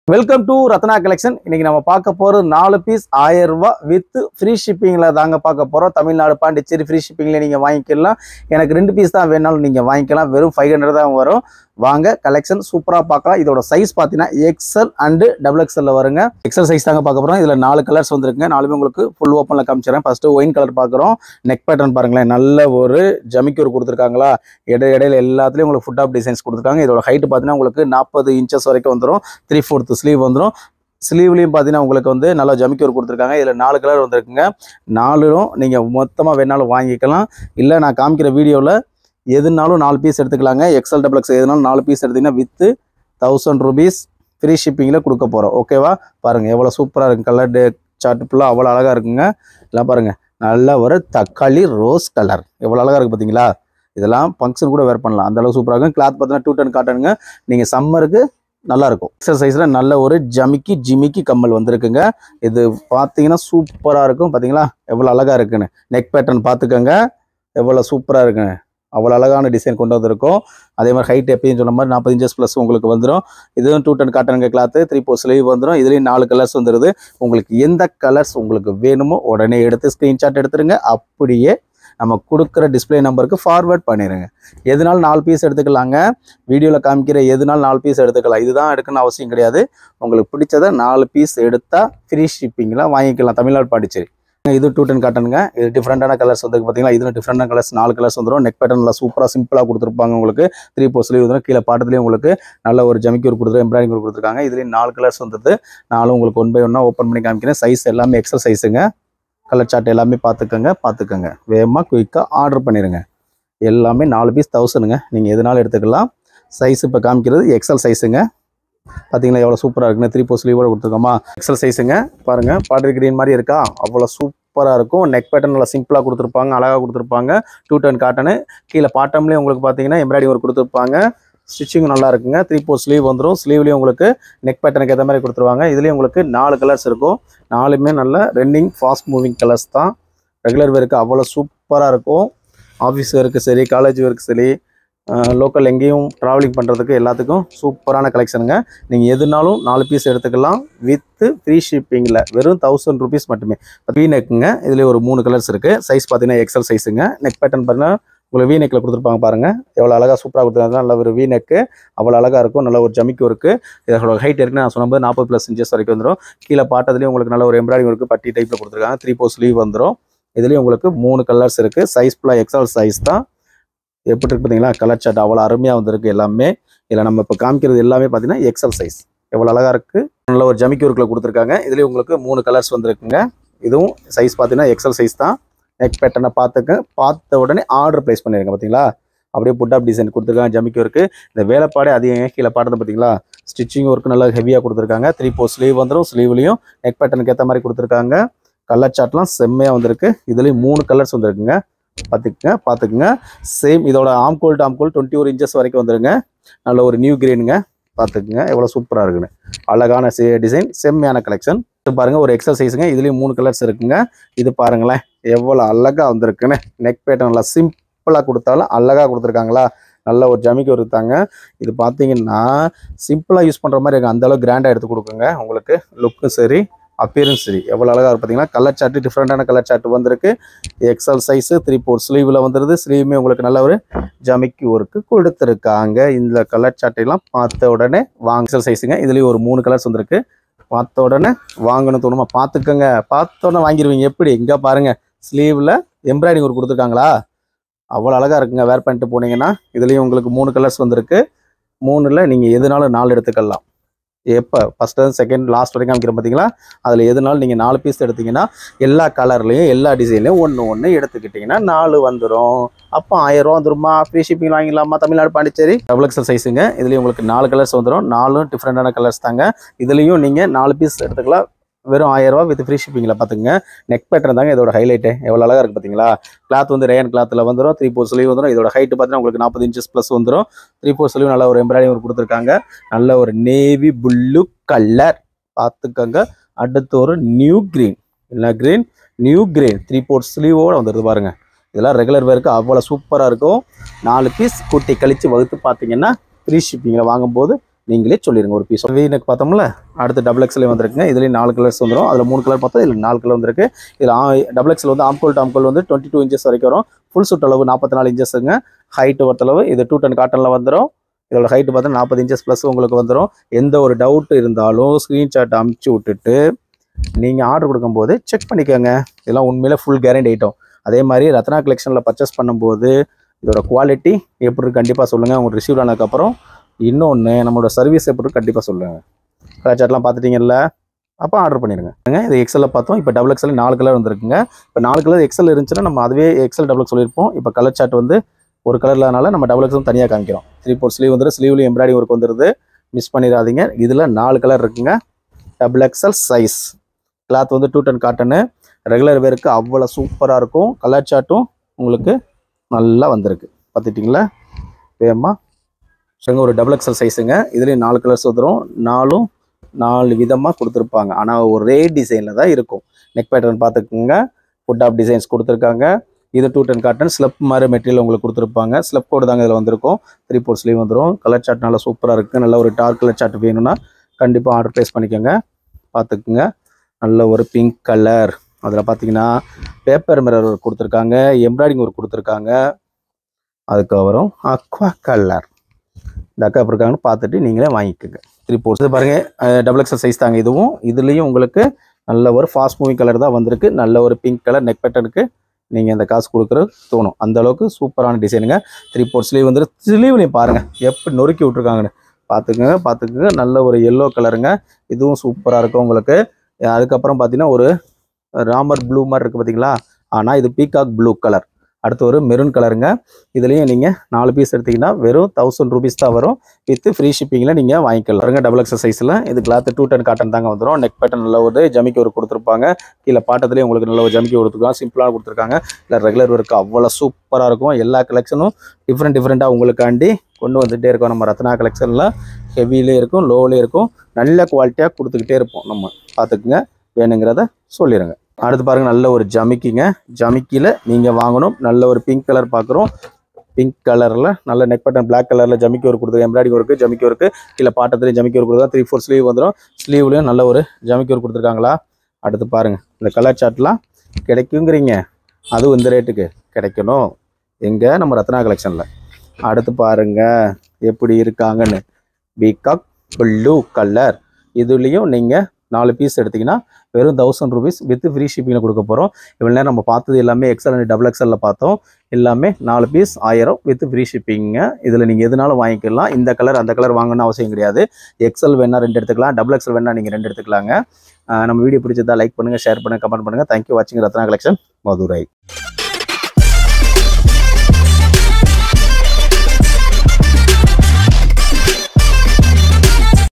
Welcome to Ratna collection. இன்னைக்கு நம்ம பார்க்க போறது 4 பீஸ் 1000 ரூபாய் வித் ஃப்ரீ ஷிப்பிங்ல தாங்க பார்க்க போறோம். தமிழ்நாடு பாண்டிச்சேரி ஃப்ரீ ஷிப்பிங்ல நீங்க வாங்கிக்கலாம். எனக்கு 2 பீஸ் தான் வேணாலும் நீங்க வாங்கிக்கலாம். வெறும் 500 தான் வரும். வாங்க கலெக்ஷன் சூப்பரா பார்க்கலாம். இதோட சைஸ் பார்த்தீங்கன்னா எக்ஸ்எல் அண்ட் டபுள் எக்ஸ்எல்ல வருங்க. எக்ஸ்எல் சைஸ் தாங்க பார்க்க போறோம். இதுல 4 கலர்ஸ் வந்துருக்குங்க. 4மே உங்களுக்கு ஃபுல் ஓப்பன்ல காமிச்சிடறேன். ஃபர்ஸ்ட் ஒயின் கலர் பார்க்குறோம். நெக் பேட்டர்ன் பாருங்களேன், நல்ல ஒரு ஜமிக்கூர் கொடுத்துருக்காங்களா. இடையில எல்லாத்துலயும் உங்களுக்கு ஃபுட் ஆஃப் டிசைன்ஸ் கொடுத்துருக்காங்க. இதோட ஹைட் பார்த்தீங்கன்னா உங்களுக்கு 40 இன்ச்சஸ் வரைக்கும் வந்துடும். 3/4 ஸ்லீவ் வந்துடும். ஸ்லீவ்லையும் பார்த்தீங்கன்னா உங்களுக்கு வந்து நல்லா ஜமிக்கூர் கொடுத்துருக்காங்க. இதில் 4 கலர் வந்துருக்குங்க. 4ம் நீங்கள் மொத்தமாக வேணாலும் வாங்கிக்கலாம். இல்லை நான் காமிக்கிற வீடியோவில் எதுனாலும் 4 பீஸ் எடுத்துக்கலாங்க. எக்ஸ்எல் டபுள் எக்ஸ் எதுனாலும் 4 பீஸ் எடுத்திங்கன்னா வித்து 1000 rupees ஃப்ரீ ஷிப்பிங்கில் கொடுக்க போகிறோம். ஓகேவா? பாருங்கள் எவ்வளோ சூப்பராக இருக்குது. கலர் சார்ட் ஃபுல்லாக அவ்வளோ அழகாக இருக்குங்க. இதெல்லாம் பாருங்கள், நல்ல ஒரு தக்காளி ரோஸ் கலர் எவ்வளோ அழகாக இருக்குது பார்த்தீங்களா. இதெல்லாம் ஃபங்க்ஷன் கூட வேர் பண்ணலாம், அந்தளவு சூப்பராக இருக்கும். கிளாத் பார்த்தீங்கன்னா 210 காட்டனுங்க. நீங்கள் சம்மருக்கு நல்லாயிருக்கும். எக்ஸசைஸில் நல்ல ஒரு ஜிமிக்கி கம்மல் வந்திருக்குங்க. இது பார்த்தீங்கன்னா சூப்பராக இருக்கும். பார்த்தீங்களா எவ்வளோ அழகாக இருக்குன்னு. நெக் பேட்டர்ன் பார்த்துக்கோங்க, எவ்வளோ சூப்பராக இருக்குங்க. அவ்வளோ அழகான டிசைன் கொண்டு வந்திருக்கும். அதே மாதிரி ஹைட் எப்பயும் சொன்ன மாதிரி 40 inches ப்ளஸ் உங்களுக்கு வந்துடும். இதுவும் 210 காட்டனுங்க கிளாத்து. 3/4 ஸ்லீவ் வந்துடும். இதுலேயும் 4 கலர்ஸ் வந்துடுது. உங்களுக்கு எந்த கலர்ஸ் உங்களுக்கு வேணுமோ உடனே எடுத்து ஸ்க்ரீன்ஷாட் எடுத்துருங்க. அப்படியே நம்ம கொடுக்குற டிஸ்பிளே நம்பருக்கு ஃபார்வேர்ட் பண்ணிடுங்க. எதுனாலும் 4 பீஸ் எடுத்துக்கலாங்க. வீடியோவில் காமிக்கிற எதுனாலும் 4 பீஸ் எடுத்துக்கலாம். இதுதான் எடுக்கணும்னு அவசியம் கிடையாது. உங்களுக்கு பிடிச்சதை 4 பீஸ் எடுத்தால் ஃப்ரீ ஷிப்பிங்லாம் வாங்கிக்கலாம். தமிழ்நாடு பாண்டிச்சேரி. இது 210 காட்டனுங்க. இது டிஃப்ரெண்டான கலர்ஸ் வந்து பார்த்தீங்கன்னா இதில் டிஃப்ரெண்டான கலர்ஸ் 4 கலர்ஸ் வந்துடும். நெக் பேட்டர்ன் நல்லா சூப்பராக சிம்பிளாக கொடுத்துருப்பாங்க. உங்களுக்கு 3/4 ஸ்லீவ் வந்துடும். கீழே பாட்டத்துலேயும் உங்களுக்கு நல்ல ஒரு ஜமிக்கூர் கொடுத்துரு, எம்ப்ராய்டிங் கொடுத்துருக்காங்க. இதுலேயும் 4 கலர்ஸ் வந்துடுது. 4 உங்களுக்கு 1 by 1 ஓப்பன் பண்ணி காமிக்கிறேன். சைஸ் எல்லாமே எக்ஸல் சைஸுங்க. கலர் சார்ட் எல்லாமே பார்த்துக்கங்க. வேகமாக குயிக்காக ஆர்டர் பண்ணிடுங்க. எல்லாமே 4 பீஸ் 1000ங்க. நீங்கள் எதுனாலும் எடுத்துக்கலாம். சைஸ் இப்போ காமிக்கிறது எக்ஸல் சைஸுங்க. பார்த்தீங்களா எவ்வளோ சூப்பராக இருக்குன்னு. 3/4 ஸ்லீவோட கொடுத்துருக்கோமா. எக்ஸல் சைஸுங்க. பாருங்கள், பாட்ரி கிரீன் மாதிரி இருக்கா, அவ்வளோ சூப்பராக இருக்கும். நெக் பேட்டர்ன் நல்லா சிம்பிளாக கொடுத்துருப்பாங்க, அழகாக கொடுத்துருப்பாங்க. 210 காட்டனு. கீழே பாட்டம்லேயே உங்களுக்கு பார்த்தீங்கன்னா எம்ப்ராய்டிங் ஒர்க் கொடுத்துருப்பாங்க. ஸ்டிச்சிங் நல்லா இருக்குங்க. 3/4 ஸ்லீவ் வந்துடும். ஸ்லீவ்லேயும் உங்களுக்கு நெக் பேட்டர்னுக்கு ஏற்ற மாதிரி கொடுத்துருவாங்க. இதுலேயும் உங்களுக்கு 4 கலர்ஸ் இருக்கும். 4மே நல்ல ரன்னிங் ஃபாஸ்ட் மூவிங் கலர்ஸ் தான். ரெகுலர் வேருக்கு அவ்வளோ சூப்பராக இருக்கும். ஆஃபீஸ் வேருக்கு சரி, காலேஜ் வேருக்கு சரி, லோக்கல் எங்கேயும் ட்ராவலிங் பண்ணுறதுக்கு எல்லாத்துக்கும் சூப்பரான கலெக்ஷனுங்க. நீங்கள் எதுனாலும் 4 பீஸ் எடுத்துக்கலாம் வித்து ஃப்ரீ ஷிப்பிங்கில். வெறும் 1000 rupees மட்டுமே. வீ நெக்குங்க. இதுலேயே ஒரு 3 கலர்ஸ் இருக்குது. சைஸ் பார்த்தீங்கன்னா எக்ஸல் சைஸுங்க. நெக் பேட்டர்ன் பாருங்கள், உங்களுக்கு வீ நெக்கில் கொடுத்துருப்பாங்க. பாருங்கள் எவ்வளோ அழகாக சூப்பராக கொடுத்துருக்காங்க. நல்ல ஒரு வீ நெக்கு அவ்வளோ அழகாக இருக்கும். நல்ல ஒரு ஜமிக்கு இருக்குது. இதோட ஹைட் இருக்குன்னு நான் சொன்னபோது 40+ inches வரைக்கும் வந்துடும். கீழே பாட்டதுலேயும் உங்களுக்கு நல்ல ஒரு எம்ப்ராய்டிங் இருக்குது. பட்டி டைப்பில் கொடுத்துருக்காங்க. 3/4 ஸ்லீவ் வந்துடும். இதுலேயும் உங்களுக்கு 3 கலர்ஸ் இருக்குது. சைஸ் ஃபுல்லாக எக்ஸல் சைஸ் தான். எப்படி இருக்கு பார்த்தீங்களா. கலர் சார்ட் அவ்வளோ அருமையாக வந்திருக்கு எல்லாமே. இதில் நம்ம இப்போ காமிக்கிறது எல்லாமே பார்த்தீங்கன்னா எக்ஸல் சைஸ். எவ்வளோ அழகாக இருக்குது. நல்ல ஒரு ஜமிக்கு ஒர்க்கில் கொடுத்துருக்காங்க. இதுலேயும் உங்களுக்கு 3 கலர்ஸ் வந்துருக்குங்க. இதுவும் சைஸ் பார்த்தீங்கன்னா எக்ஸல் சைஸ் தான். நெக் பேட்டர்னை பார்த்த உடனே ஆர்டர் ப்ளேஸ் பண்ணிடுங்க. பார்த்தீங்களா அப்படியே புட் ஆப் டிசைன் கொடுத்துருக்காங்க. ஜமிக்கு ஒர்க்கு. இந்த வேலைப்பாடு அதிகம். கீழே பாட்டது பார்த்தீங்களா. ஸ்டிச்சிங் ஒர்க்கு நல்லா ஹெவியாக கொடுத்துருக்காங்க. 3/4 ஸ்லீவ் வந்துடும். ஸ்லீவ்லையும் நெக் பேட்டர்னுக்கு ஏற்ற மாதிரி கொடுத்துருக்காங்க. கலர் சார்ட்லாம் செம்மையாக வந்திருக்கு. இதுலேயும் 3 கலர்ஸ் வந்துருக்குங்க. பார்த்துக்குங்க. சேம் இதோட ஆம்கோல் 21 inches வரைக்கும் வந்துருங்க. நல்ல ஒரு நியூ கிரீனுங்க. பார்த்துக்குங்க எவ்வளோ சூப்பராக இருக்குன்னு. அழகான டிசைன், செம்மையான கலெக்ஷன். பாருங்கள் ஒரு எக்ஸல் சைஸுங்க. இதுலேயும் 3 கலர்ஸ் இருக்குங்க. இது பாருங்களேன் எவ்வளோ அழகாக வந்திருக்குன்னு. நெக் பேட்டர்ன் நல்லா சிம்பிளாக கொடுத்தாலும் அழகாக கொடுத்துருக்காங்களா. நல்ல ஒரு ஜமிக்கு வருத்தாங்க. இது பார்த்தீங்கன்னா சிம்பிளாக யூஸ் பண்ணுற மாதிரி இருக்குது. அந்தளவுக்கு கிராண்டாக எடுத்து கொடுக்குங்க. உங்களுக்கு லுக்கும் சரி, அப்பியரன்ஸ் சரி, எவ்வளோ அழகாக இருக்கு பார்த்தீங்களா. கலர் சார்ட்டு டிஃப்ரெண்டான கலர் சார்ட் வந்திருக்கு. எக்ஸல் சைஸு 3/4 ஸ்லீவில் வந்துடுது. ஸ்லீவுமே உங்களுக்கு நல்ல ஒரு ஜமிக்கு ஒர்க்கு கொடுத்துருக்காங்க. இந்த கலர் சார்ட்டையெல்லாம் பார்த்த உடனே வாங்க. எக்ஸல் சைஸுங்க. இதுலேயும் ஒரு 3 கலர்ஸ் வந்துருக்கு. பார்த்த உடனே வாங்கணும் தோணுமா. பார்த்துக்கோங்க. பார்த்த உடனே வாங்கிடுவீங்க. எப்படி இங்கே பாருங்கள், ஸ்லீவில் எம்ப்ராய்டிங் ஒர்க் கொடுத்துருக்காங்களா, அவ்வளோ அழகாக இருக்குங்க. வேர் பண்ணிட்டு போனீங்கன்னா. இதுலேயும் உங்களுக்கு 3 கலர்ஸ் வந்துருக்கு. 3ல் நீங்கள் எதுனாலும் 4 எடுத்துக்கலாம். எப்போ ஃபஸ்ட்டு செகண்ட் லாஸ்ட் வரைக்கும் காமிக்கிறேன் பார்த்தீங்களா. அதில் எதுனாலும் நீங்கள் 4 பீஸ் எடுத்தீங்கன்னா எல்லா கலர்லேயும் எல்லா டிசைன்லையும் ஒன்று எடுத்துக்கிட்டிங்கன்னா 4 வந்துடும். அப்போ 1000 ரூபா வந்துருமா. Free shipping வாங்கிடலாமா. Tamil Nadu Pondicherry. Double XL சைஸுங்க. இதுலேயும் உங்களுக்கு 4 கலர்ஸ் வந்துடும். 4 டிஃப்ரெண்டான கலர்ஸ் தாங்க. இதுலேயும் நீங்கள் 4 பீஸ் எடுத்துக்கலாம். வெறும் 1000 ரூபா வித் ஃப்ரீ ஷிப்பிங்கில். பார்த்துங்க நெக் பேட்டர்ன் தாங்க இதோட ஹைலைட்டு. எவ்வளோ அழகாக இருக்குது பார்த்தீங்களா. கிளாத் வந்து ரேயன் கிளாத்தில் வந்துடும். 3/4 ஸ்லீவ் வந்துடும். இதோட ஹைட்டு பார்த்தீங்கன்னா உங்களுக்கு 40 inches ப்ளஸ் வந்துடும். 3/4 ஸ்லீவ் நல்ல ஒரு எம்ப்ராய்டிங் ஒர்க் கொடுத்துருக்காங்க. நல்ல ஒரு நேவி ப்ளூ கலர். பார்த்துக்கோங்க. அடுத்து ஒரு நியூ க்ரீன். இல்லை க்ரீன், நியூ க்ரீன் 3/4 ஸ்லீவோடு வந்துடுது பாருங்கள். இதெல்லாம் ரெகுலர் வேருக்கு அவ்வளோ சூப்பராக இருக்கும். 4 பீஸ் கூட்டி கழித்து வகுத்து பார்த்தீங்கன்னா ஃப்ரீ ஷிப்பிங்கில் வாங்கும்போது நீங்களே சொல்லிடுங்க ஒரு பீஸ். வீனக்கு பார்த்தோம்ல, அடுத்து டபுள் எக்ஸ்எல் வந்திருக்குங்க. இதுலேயும் 4 கலர்ஸ் வந்துடும். அதில் 3 கலர் பார்த்தா இதில் 4 கலர் வந்திருக்கு. இதில் டபுள் எக்ஸ்எல் வந்து ஆம்கோல் டாம்கோல் வந்து 22 இன்ச்சஸ் வரைக்கும் வரும். ஃபுல் சுட் அளவு 44 இன்ச்சஸுங்க. ஹைட்டு பொறுத்தளவு இது 210 காட்டனில் வந்துடும். இதோட ஹைட்டு பார்த்தா 40 இன்ச்சஸ் ப்ளஸ் உங்களுக்கு வந்துடும். எந்த ஒரு டவுட் இருந்தாலும் ஸ்க்ரீன்ஷாட் அமுச்சு விட்டுட்டு நீங்கள் ஆர்டர் கொடுக்கும்போது செக் பண்ணிக்கோங்க. இதெல்லாம் உண்மையிலே ஃபுல் கேரண்டி ஐட்டம். அதே மாதிரி ரத்னா கலெக்ஷனில் பர்ச்சேஸ் பண்ணும்போது இதோட குவாலிட்டி எப்படி இருக்கு கண்டிப்பாக சொல்லுங்கள். உங்களுக்கு ரிசீவ் ஆனதுக்கப்புறம் இன்னொன்று நம்மளோட சர்வீஸ் எப்படி இருக்கு கண்டிப்பாக சொல்லுங்கள். கலர் சார்ட்லாம் பார்த்துட்டிங்கல்ல, அப்போ ஆர்டர் பண்ணிடுங்க. இது எக்ஸலில் பார்த்தோம். இப்போ டபுள் எக்ஸல் 4 கலர் வந்துருக்குங்க. இப்போ 4 கலர் எக்ஸல் இருந்துச்சுன்னா நம்ம அதுவே எக்ஸல் டபுள் எக்ஸ் சொல்லியிருப்போம். இப்போ கலர் சார்ட் வந்து ஒரு கலர் இல்லாதனால நம்ம டபுள் எக்ஸும் தனியாக காமிக்கிறோம். 3/4 ஸ்லீவ் வந்துடும். ஸ்லீவ்லையும் எம்ப்ராய்டிங் ஒர்க் வந்துடுது. மிஸ் பண்ணிடாதீங்க. இதில் 4 கலர் இருக்குங்க. Double XL size. கிளாத் வந்து 210 காட்டனு. ரெகுலர் வேருக்கு அவ்வளோ சூப்பராக இருக்கும். கலர் சார்ட்டும் உங்களுக்கு நல்லா வந்திருக்கு. பார்த்துட்டிங்களா வேமா ஒரு டபுள் எக்ஸல் சைஸுங்க. இதுலேயும் 4 கலர்ஸ் வந்துடும். 4 விதமாக கொடுத்துருப்பாங்க. ஆனால் ஒரே டிசைனில் தான் இருக்கும். நெக் பேட்டர்ன் பார்த்துக்குங்க. ஃபுட் ஆஃப் டிசைன்ஸ் கொடுத்துருக்காங்க. இது 210 காட்டன் ஸ்லெப் மாதிரி மெட்டீரியல் உங்களுக்கு கொடுத்துருப்பாங்க. ஸ்லெப் கோடு தாங்க இதில் வந்திருக்கும். 3/4 ஸ்லீவ் வந்துடும். கலர் சார்ட் நல்லா சூப்பராக இருக்குது. நல்ல ஒரு டார்க் கலர் சார்ட் வேணும்னா கண்டிப்பாக ஆர்டர் ப்ளேஸ் பண்ணிக்கோங்க. பார்த்துக்குங்க. நல்ல ஒரு பிங்க் கலர். அதில் பார்த்தீங்கன்னா பேப்பர் மிரர் ஒர்க் கொடுத்துருக்காங்க. எம்ப்ராய்டிங் ஒர்க் கொடுத்துருக்காங்க. அதுக்கப்புறம் அக்வா கலர். இந்த அக்கா எப்படி இருக்காங்கன்னு பார்த்துட்டு நீங்களே வாங்கிக்கோங்க. 3/4 இது பாருங்கள் டபுள் எக்ஸல் சைஸ் தாங்க இதுவும். இதுலேயும் உங்களுக்கு நல்ல ஒரு ஃபாஸ்ட் மூவிங் கலர் தான் வந்திருக்கு. நல்ல ஒரு பிங்க் கலர் நெக் பேட்டர்னுக்கு நீங்கள் இந்த காசு கொடுக்குறது தோணும். அந்தளவுக்கு சூப்பரான டிசைனுங்க. 3/4 ஸ்லீவ் வந்து ஸ்லீவ்லையும் பாருங்கள் எப்படி நொறுக்கி விட்ருக்காங்கன்னு பார்த்துக்குங்க. நல்ல ஒரு எல்லோ கலருங்க. இதுவும் சூப்பராக இருக்கும் உங்களுக்கு. அதுக்கப்புறம் பார்த்தீங்கன்னா ஒரு ராமர் ப்ளூ மாதிரி இருக்குது பார்த்தீங்களா, ஆனால் இது பீகாக் ப்ளூ கலர். அடுத்து ஒரு மெரூன் கலருங்க. இதுலேயும் நீங்கள் 4 பீஸ் எடுத்திங்கன்னா வெறும் 1000 ரூபீஸ் தான் வரும். வித் ஃப்ரீ ஷிப்பிங்கில் நீங்கள் வாங்கிக்கலாம். டபுள் எக்ஸல் சைஸில் இது கிளாத் 210 காட்டன் தாங்க வந்துடும். நெக் பேட்டர்ன் நல்ல ஒரு ஜமிக்கி ஒர்க் கொடுத்துருப்பாங்க. கீழே பாட்டத்துலேயும் உங்களுக்கு நல்ல ஒரு ஜமிக்கி கொடுத்துருக்காங்க. சிம்பிளாக கொடுத்துருக்காங்க. இல்லை ரெகுலர் ஒர்க்கு அவ்வளோ சூப்பராக இருக்கும். எல்லா கலெக்ஷனும் டிஃப்ரெண்ட்டாக உங்களுக்காண்டி கொண்டு வந்துகிட்டே இருக்கோம். நம்ம ரத்னா கலெக்ஷனில் ஹெவிலே இருக்கும், லோவிலே இருக்கும். நல்ல குவாலிட்டியாக கொடுத்துக்கிட்டே இருப்போம். நம்ம பார்த்துக்குங்க. வேணுங்கிறத சொல்லிடுங்க. அடுத்து பாருங்கள் நல்ல ஒரு ஜமிக்கிங்க. ஜமிக்கியில் நீங்கள் வாங்கணும். நல்ல ஒரு பிங்க் கலர் பார்க்குறோம். பிங்க் கலரில் நல்ல நெக் பட்டன் பிளாக் கலரில் ஜமிக்கி ஒர்க் கொடுத்துருக்கு. எம்ப்ராய்டிங் ஒர்க்கு ஜமிக்கி ஒர்க்கு. கீழே பாட்டத்துலேயும் ஜமிக்கி ஒர்க் கொடுத்தா 3/4 ஸ்லீவ் வந்துடும். ஸ்லீவ்லேயும் நல்ல ஒரு ஜமிக்கி ஒர்க் கொடுத்துருக்காங்களா. அடுத்து பாருங்கள் இந்த கலர் சார்ட்லாம் கிடைக்குங்கிறீங்க. அதுவும் இந்த ரேட்டுக்கு கிடைக்கணும் எங்கே நம்ம ரத்னா கலெக்ஷனில். அடுத்து பாருங்கள் எப்படி இருக்காங்கன்னு. Peacock blue colour. இதுலேயும் நீங்கள் 4 பீஸ் எடுத்திங்கன்னா வெறும் 1000 ரூபீஸ் வித் ஃப்ரீ ஷிப்பிங்கில் கொடுக்க போகிறோம். இவ்வளோ நேரம் நம்ம பார்த்தது எல்லாமே எக்ஸல் அண்ட் டபுள் எக்ஸலில் பார்த்தோம். எல்லாமே 4 பீஸ் 1000 வித் ஃப்ரீ ஷிப்பிங்க. இதில் நீங்கள் எதுனாலும் வாங்கிக்கலாம். இந்த கலர் அந்த கலர் வாங்கணும்னு அவசியம் கிடையாது. எக்ஸல் வேணால் 2 எடுத்துக்கலாம். டபுள் எக்ஸல் வேணால் நீங்கள் 2 எடுத்துக்கலாங்க. நம்ம வீடியோ பிடிச்சதா லைக் பண்ணுங்கள், ஷேர் பண்ணுங்கள், கமெண்ட் பண்ணுங்கள். தேங்க்யூ வாட்சிங் ரத்னா கலெக்ஷன் மதுரை.